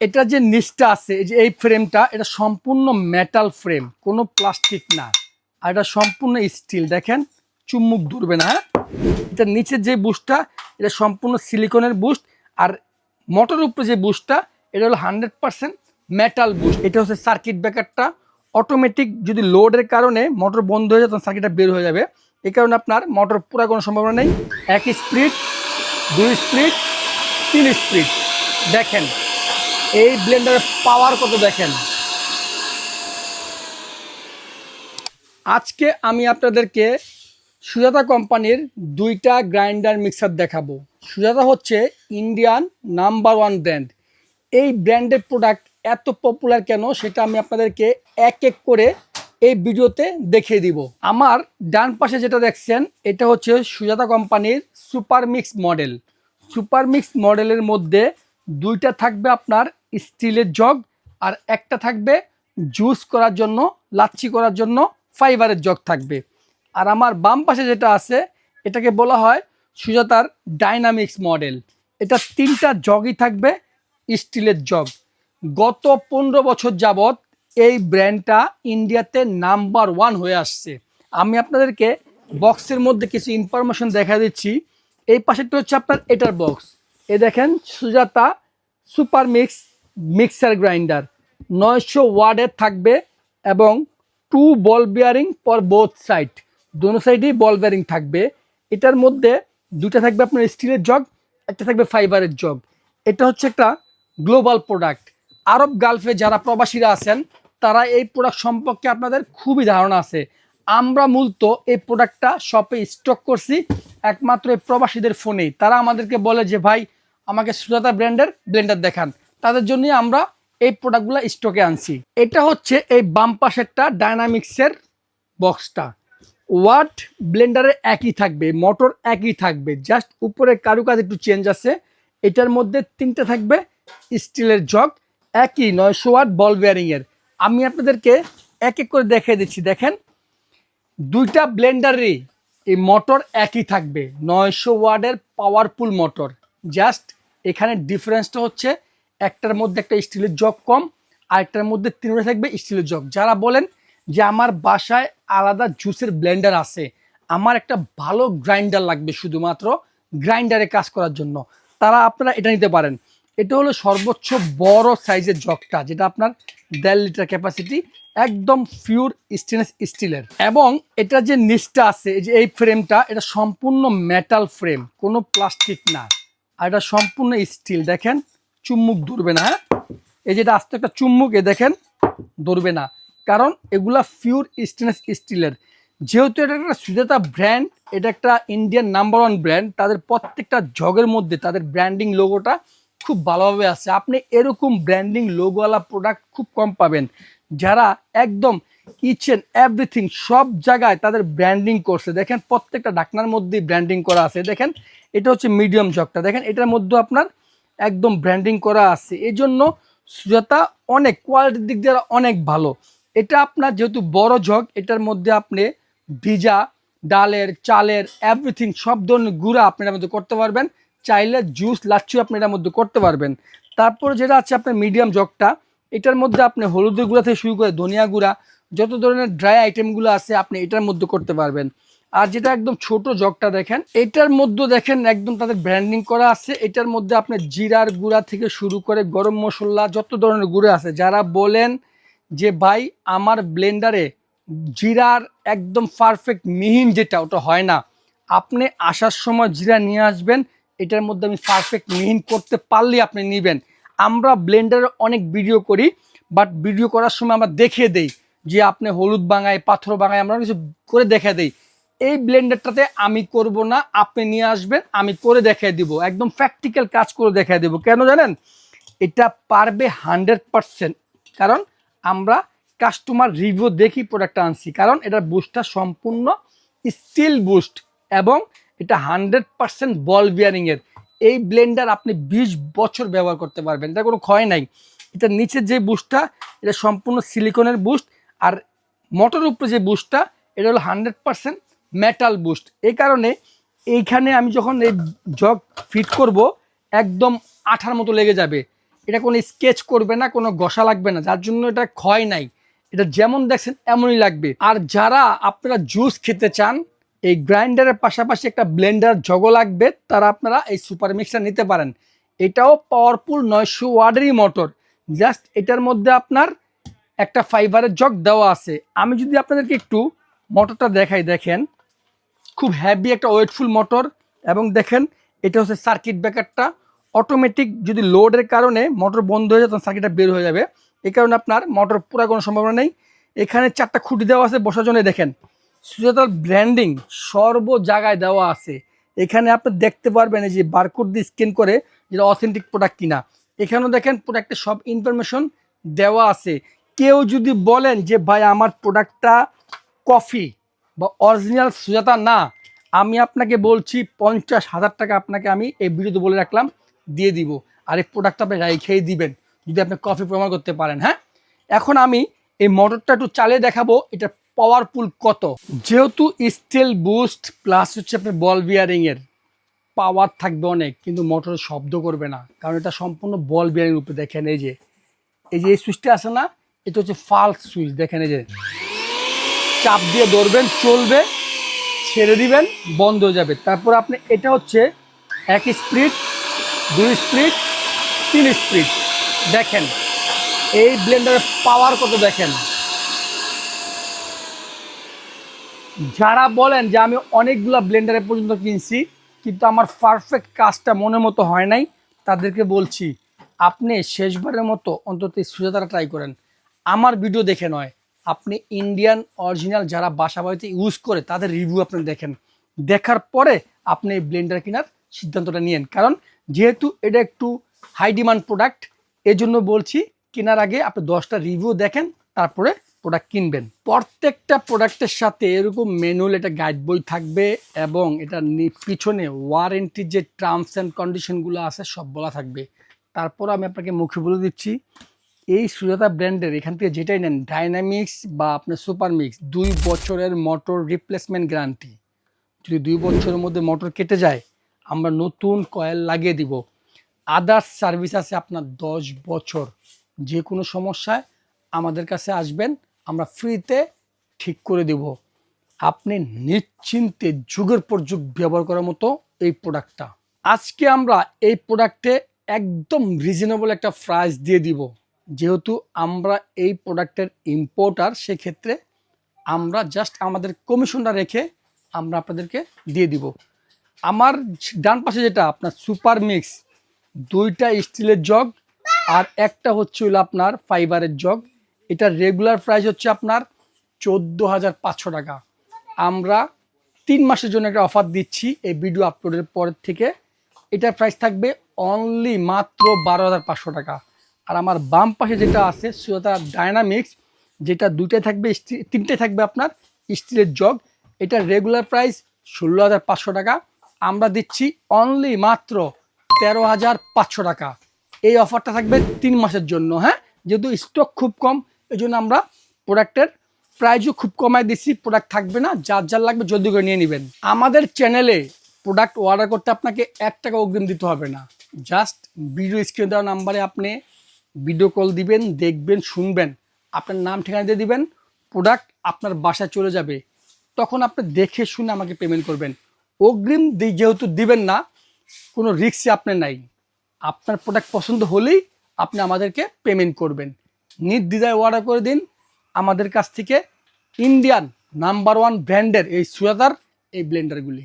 এটা যে নিচটা আছে, এই যে এই ফ্রেমটা, এটা সম্পূর্ণ মেটাল ফ্রেম, কোনো প্লাস্টিক না। আর এটা সম্পূর্ণ স্টিল, দেখেন চুম্বুক ধরবে না। হ্যাঁ, এটা নিচের যে বুশটা, এটা সম্পূর্ণ সিলিকনের বুস্ট। আর মোটরের উপরে যে বুশটা, এটা হলো 100% মেটাল বুস্ট। এটা হচ্ছে সার্কিট ব্রেকারটা অটোমেটিক, যদি লোডের কারণে মোটর বন্ধ হয়ে যায় তখন সার্কিটটা বের হয়ে যাবে। এই কারণে আপনার মোটর পুরো কোনো সম্ভাবনা নেই। 1 স্পিড, 2 স্পিড, 3 স্পিড। দেখেন এই ব্লেন্ডারের পাওয়ার কত দেখেন। আজকে আমি আপনাদেরকে সুজাতা কোম্পানির দুইটা গ্রাইন্ডার মিক্সার দেখাবো। সুজাতা হচ্ছে ইন্ডিয়ান নাম্বার 1 ব্র্যান্ড। এই ব্র্যান্ডের প্রোডাক্ট এত পপুলার কেন সেটা আমি আপনাদেরকে এক এক করে এই ভিডিওতে দেখিয়ে দিব। আমার ডান পাশে যেটা দেখছেন এটা হচ্ছে সুজাতা কোম্পানির super mix model. Super mix মডেলের মধ্যে দুইটা থাকবে আপনার স্টিলের জগ, আর একটা থাকবে জুস করার জন্য, লাচ্ছি করার জন্য ফাইবারের জগ থাকবে। আর আমার বাম পাশে যেটা আছে এটাকে বলা হয় সুজাতার ডাইনামিক্স মডেল। এটা 3টা জগই থাকবে স্টিলের জগ। গত 15 বছর যাবৎ এই ব্র্যান্ডটা ইন্ডিয়াতে নাম্বার 1 হয়ে আসছে। আমি আপনাদেরকে বক্সের মধ্যে কিছু ইনফরমেশন দেখা দিচ্ছি। এই পাশেরটা হচ্ছে আপনার এটার বক্স। এ দেখেন Sujata super mix mixer grinder 900 ওয়াটের থাকবে এবং 2 বল বিয়ারিং ফর বোথ সাইড, দোনো সাইডেই বল বিয়ারিং থাকবে। এটার মধ্যে দুটা থাকবে আপনার স্টিলের জগ, একটা থাকবে ফাইবারের জগ। এটা হচ্ছে একটা গ্লোবাল প্রোডাক্ট। আরব গালফে যারা প্রবাসীরা আছেন তারা এই প্রোডাক্ট সম্পর্কে আপনাদের খুবই ধারণা আছে। আমরা মূলত এই প্রোডাক্টটা শপে স্টক করছি একমাত্র এই প্রবাসীদের ফোনেই। তারা আমাদেরকে বলে যে ভাই আমাকে সুজাতা ব্র্যান্ডের ব্লেন্ডার দেখান, তাদের জন্যই আমরা এই প্রোডাক্টগুলো স্টকে আনছি। এটা হচ্ছে এই বাম পাশেরটা ডায়নামিক্সের বক্সটা। ওয়াট ব্লেন্ডারের একই থাকবে, মোটর একই থাকবে, জাস্ট উপরে কারুকাজ একটু চেঞ্জ আছে। এটার মধ্যে 3টে থাকবে স্টিলের জগ, একই 900 ওয়াট বল বিয়ারিংয়ের। আমি আপনাদেরকে এক এক করে দেখিয়ে দিচ্ছি। দেখেন দুইটা ব্লেন্ডারেরই এই মোটর একই থাকবে, 900 ওয়াটের পাওয়ারফুল মোটর। জাস্ট এখানে ডিফারেন্সটা হচ্ছে একটার মধ্যে একটা স্টিলের জগ কম, আর একটার মধ্যে 3টে থাকবে স্টিলের জগ। যারা বলেন যে আমার বাসায় আলাদা জুসের ব্লেন্ডার আছে, আমার একটা ভালো গ্রাইন্ডার লাগবে শুধুমাত্র গ্রাইন্ডারে কাজ করার জন্য, তারা আপনারা এটা নিতে পারেন। এটা হলো সর্বোচ্চ বড় সাইজের জগটা, যেটা আপনার 1.5 লিটার ক্যাপাসিটি, একদম পিওর স্টেনলেস স্টিলের। এবং এটা যে নিচটা আছে, এই যে এই ফ্রেমটা, এটা সম্পূর্ণ মেটাল ফ্রেম, কোনো প্লাস্টিক না। আর এটা সম্পূর্ণ স্টিল, দেখেন চুম্বুক ধরবে না। হ্যাঁ, এই যেটা আস্তে একটা চুম্বুক, এ দেখেন ধরবে না, কারণ এগুলা পিওর স্টেনলেস স্টিলের। যেহেতু এটা একটা সুজাতা ব্র্যান্ড, এটা একটা ইন্ডিয়ান নাম্বার 1 ব্র্যান্ড, তাদের প্রত্যেকটা জগের মধ্যে তাদের ব্র্যান্ডিং লোগোটা খুব ভালোভাবে আছে। আপনি এরকম ব্র্যান্ডিং লোগোওয়ালা প্রোডাক্ট খুব কম পাবেন, যারা একদম ইচ এন্ড এভরিথিং সব জায়গায় তাদের ব্র্যান্ডিং করছে। দেখেন প্রত্যেকটা ঢাকনার মধ্যেই ব্র্যান্ডিং করা আছে। দেখেন এটা হচ্ছে মিডিয়াম জগটা, দেখেন এটার মধ্যে আপনার একদম ব্র্যান্ডিং করা আছে। এই জন্য সুজাতা অনেক কোয়ালিটির দিক দিয়ে অনেক ভালো। এটা আপনার যেহেতু বড় জগ, এটার মধ্যে আপনি ভিজা ডালের, চালের, এভরিথিং সব ধরনের গুঁড়া আপনি এটার মধ্যে করতে পারবেন। চাইলে জুস, লাচ্ছি আপনি এটার মধ্যে করতে পারবেন। তারপর যেটা আছে আপনার মিডিয়াম জগটা, এটার মধ্যে আপনি হলুদের গুঁড়া থেকে শুরু করে ধনিয়া গুঁড়া, যত ধরনের ড্রাই আইটেমগুলো আছে আপনি এটার মধ্যে করতে পারবেন। আর যেটা একদম ছোট জগটা দেখেন, এটার মধ্যে দেখেন একদম তাদের ব্র্যান্ডিং করা আছে। এটার মধ্যে আপনি জিরার গুঁড়া থেকে শুরু করে গরম মশলা, যত ধরনের গুঁড়া আছে, যারা বলেন যে ভাই আমার ব্লেন্ডারে জিরার একদম পারফেক্ট মিহিন যেটা ওটা হয় না, আপনি আসার সময় জিরা নিয়ে আসবেন, এটার মধ্যে আমি পারফেক্ট মিহিন করতে পারলেই আপনি নেবেন। আমরা ব্লেন্ডারে অনেক ভিডিও করি, বাট ভিডিও করার সময় আমরা দেখিয়ে দেই যে আপনি হলুদ বাঙায়, পাথর বাঙায়, আমরা কিছু করে দেখে দেই। এই ব্লেন্ডারটাতে আমি করব না, আপনি নিয়ে আসবেন, আমি করে দেখিয়ে দিব, একদম প্র্যাকটিক্যাল কাজ করে দেখিয়ে দেব। কেন জানেন? এটা পারবে 100%, কারণ আমরা কাস্টমার রিভিউ দেখি প্রোডাক্টটা আনছি। কারণ এটার বুস্টটা সম্পূর্ণ স্টিল বুস্ট এবং এটা 100% বল বিয়ারিংয়ের। এই ব্লেন্ডার আপনি 20 বছর ব্যবহার করতে পারবেন, এটা কোনো ক্ষয় নাই। এটা নিচের যে বুস্টটা, এটা সম্পূর্ণ সিলিকনের বুস্ট। আর মোটরের উপরে যে বুস্টটা, এটা হলো 100% মেটাল বুস্ট। এই কারণে এইখানে আমি যখন এই জগ ফিট করব, একদম আঠার মতো লেগে যাবে। এটা কোনো স্কেচ করবে না, কোনো ঘষা লাগবে না, যার জন্য এটা ক্ষয় নাই। এটা যেমন দেখছেন এমনই লাগবে। আর যারা আপনারা জুস খেতে চান, এই গ্রাইন্ডারের পাশাপাশি একটা ব্লেন্ডার জগও লাগবে, তারা আপনারা এই সুপার মিক্সার নিতে পারেন। এটাও পাওয়ারফুল 900 ওয়াটেরই মোটর। জাস্ট এটার মধ্যে আপনার একটা ফাইবারের জগ দেওয়া আছে। আমি যদি আপনাদেরকে একটু মোটরটা দেখাই, দেখেন খুব হেভি একটা ওয়েটফুল মোটর। এবং দেখেন এটা হচ্ছে সার্কিট ব্রেকারটা অটোমেটিক, যদি লোডের কারণে মোটর বন্ধ হয়ে যায় তখন সার্কিটটা বের হয়ে যাবে। এই কারণে আপনার মোটর পুরো কোনো সম্ভাবনা নেই। এখানে 4টা খুঁটি দেওয়া আছে বসার জন্য। দেখেন সুজাতার ব্র্যান্ডিং সর্ব জায়গায় দেওয়া আছে। এখানে আপনি দেখতে পারবেন এই যে বারকোড দিয়ে স্ক্যান করে যেটা অথেন্টিক প্রোডাক্ট কিনা। এখানেও দেখেন প্রোডাক্টের সব ইনফরমেশন দেওয়া আছে। কেউ যদি বলেন যে ভাই আমার প্রোডাক্টটা কফি বা অরিজিনাল সুজাতা না, আমি আপনাকে বলছি 50,000 টাকা আপনাকে আমি এই ভিডিওতে বলে রাখলাম দিয়ে দিব। আর এই প্রোডাক্টটা আপনি খেয়ে দিবেন যদি আপনি কফি প্রমাণ করতে পারেন। হ্যাঁ, এখন আমি এই মোটরটা একটু চালিয়ে দেখাবো এটা পাওয়ারফুল কত। যেহেতু স্টিল বুস্ট প্লাস হচ্ছে আপনার বল বিয়ারিংয়ের পাওয়ার থাকবে অনেক, কিন্তু মোটর শব্দ করবে না, কারণ এটা সম্পূর্ণ বল বিয়ারিং উপরে। দেখেন এই যে এই সুইচটা আছে না, এটা হচ্ছে ফালস সুইচ। দেখেন এই যে চাপ দিয়ে ধরবেন চলবে, ছেড়ে দিবেন বন্ধ হয়ে যাবে। তারপর আপনি এটা হচ্ছে 1 স্পিড, 2 স্পিড, 3 স্পিড। দেখেন এই ব্লেন্ডারের পাওয়ার কত দেখেন। যারা বলেন যে আমি অনেকগুলো ব্লেন্ডারে পর্যন্ত কিনছি কিন্তু আমার পারফেক্ট কাজটা মনের মতো হয় নাই, তাদেরকে বলছি আপনি শেষবারের মতো অন্তত সুজাতাটা ট্রাই করেন। আমার ভিডিও দেখে নয়, আপনি ইন্ডিয়ান অরিজিনাল যারা বাসা বাড়িতে ইউজ করে তাদের রিভিউ আপনি দেখেন। দেখার পরে আপনি এই ব্লেন্ডার কেনার সিদ্ধান্তটা নিয়েন। কারণ যেহেতু এটা একটু হাই ডিমান্ড প্রোডাক্ট, এজন্য বলছি কেনার আগে আপনি 10টা রিভিউ দেখেন, তারপরে প্রোডাক্ট কিনবেন। প্রত্যেকটা প্রোডাক্টের সাথে এরকম ম্যানুয়াল একটা গাইড বই থাকবে এবং এটা পিছনে ওয়ারেন্টির যে টার্মস অ্যান্ড কন্ডিশনগুলো আছে সব বলা থাকবে। তারপর আমি আপনাকে মুখে বলে দিচ্ছি, এই সুজাতা ব্র্যান্ডের এখান থেকে যেটাই নেন, ডাইনামিক্স বা আপনার সুপার মিক্স, 2 বছরের মোটর রিপ্লেসমেন্ট গ্যারান্টি। যদি 2 বছরের মধ্যে মোটর কেটে যায় আমরা নতুন কয়েল লাগিয়ে দিব। আদার্স সার্ভিস আছে আপনার 10 বছর। যে কোনো সমস্যায় আমাদের কাছে আসবেন, আমরা ফ্রিতে ঠিক করে দেব। আপনি নিশ্চিন্তে যুগের পর যুগ ব্যবহার করার মতো এই প্রোডাক্টটা। আজকে আমরা এই প্রোডাক্টে একদম রিজনেবল একটা প্রাইস দিয়ে দিব। যেহেতু আমরা এই প্রোডাক্টের ইম্পোর্টার, সেক্ষেত্রে আমরা জাস্ট আমাদের কমিশনটা রেখে আমরা আপনাদেরকে দিয়ে দিব। আমার ডান পাশে যেটা আপনার সুপার মিক্স, 2টা স্টিলের জগ আর একটা হচ্ছে হলো আপনার ফাইবারের জগ। এটা রেগুলার প্রাইস হচ্ছে আপনার 14,500 টাকা। আমরা 3 মাসের জন্য একটা অফার দিচ্ছি এই ভিডিও আপলোডের পর থেকে। এটার প্রাইস থাকবে অনলি মাত্র 12,500 টাকা। আর আমার বাম পাশে যেটা আছে সুজাতা ডাইনামিক্স, যেটা 2টাই থাকবে, 3টাই থাকবে আপনার স্টিলের জগ, এটার রেগুলার প্রাইস 16,500 টাকা। আমরা দিচ্ছি অনলি মাত্র 13,500 টাকা। এই অফারটা থাকবে 3 মাসের জন্য। হ্যাঁ, যেহেতু স্টক খুব কম, এই জন্য আমরা প্রোডাক্টের প্রাইসও খুব কমায় দিচ্ছি। প্রোডাক্ট থাকবে না, যার যার লাগবে জলদি করে নিয়ে নেবেন। আমাদের চ্যানেলে প্রোডাক্ট অর্ডার করতে আপনাকে 1 টাকা অগ্রিম দিতে হবে না। জাস্ট ভিডিও স্ক্রিনে দেওয়া নাম্বারে আপনি ভিডিও কল দিবেন, দেখবেন, শুনবেন, আপনার নাম ঠিকানা দিয়ে দিবেন, প্রোডাক্ট আপনার বাসায় চলে যাবে। তখন আপনি দেখে শুনে আমাকে পেমেন্ট করবেন। অগ্রিম যেহেতু দিবেন না, কোনো রিস্কই আপনার নাই। আপনার প্রোডাক্ট পছন্দ হলেই আপনি আমাদেরকে পেমেন্ট করবেন। নির্দ্বিধায় অর্ডার করে দিন আমাদের কাছ থেকে ইন্ডিয়ান নাম্বার 1 ব্র্যান্ডের এই সুজাতার এই ব্লেন্ডারগুলি।